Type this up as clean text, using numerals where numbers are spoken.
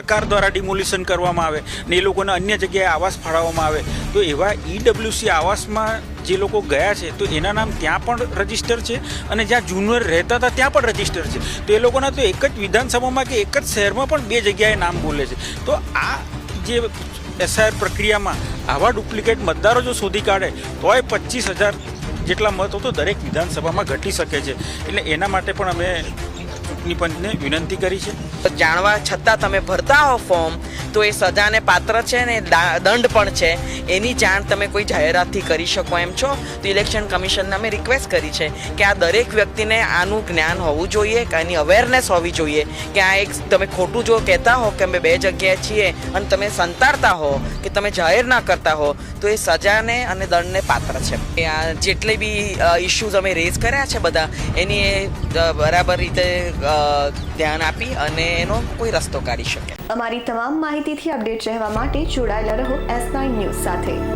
સરકાર દ્વારા ડિમોલિશન કરવામાં આવે ને એ લોકોને અન્ય જગ્યાએ આવાસ ફાળવવામાં આવે તો એવા ઈડબ્લ્યુસી આવાસમાં જે લોકો ગયા છે તો એના નામ ત્યાં પણ રજીસ્ટર છે અને જ્યાં જૂનું રહેતા હતા ત્યાં પણ રજીસ્ટર છે. તો એ લોકોના તો એક જ વિધાનસભામાં કે એક જ શહેરમાં પણ બે જગ્યાએ નામ બોલે છે. તો આ જે એસઆઈઆર પ્રક્રિયામાં આવા ડુપ્લિકેટ મતદારો જો શોધી કાઢે તોય 25,000 જેટલા મતો તો દરેક વિધાનસભામાં ઘટી શકે છે. એટલે એના માટે પણ અમે ચૂંટણી પંચને વિનંતી કરી છે. જાણવા છતાં તમે ભરતા હો ફોર્મ તો એ સજાને પાત્ર છે ને દંડ પણ છે. એની જાણ તમે કોઈ જાહેરાતથી કરી શકો એમ છો. તો ઇલેક્શન કમિશનને અમે રિક્વેસ્ટ કરી છે કે આ દરેક વ્યક્તિને આનું જ્ઞાન હોવું જોઈએ કે આની અવેરનેસ હોવી જોઈએ કે આ એક તમે ખોટું જો કહેતા હો કે અમે બે જગ્યાએ છીએ અને તમે સંતાડતા હો કે તમે જાહેર ના કરતા હો તો એ સજાને અને દંડને પાત્ર છે. આ જેટલી બી ઇસ્યુઝ અમે રેઝ કર્યા છે બધા એની બરાબર રીતે ધ્યાન આપી અને એનો કોઈ રસ્તો કાઢી શકે. અમારી તમામ માહિતીથી અપડેટ રહેવા માટે જોડાયેલા રહો S9 ન્યૂઝ સાથે.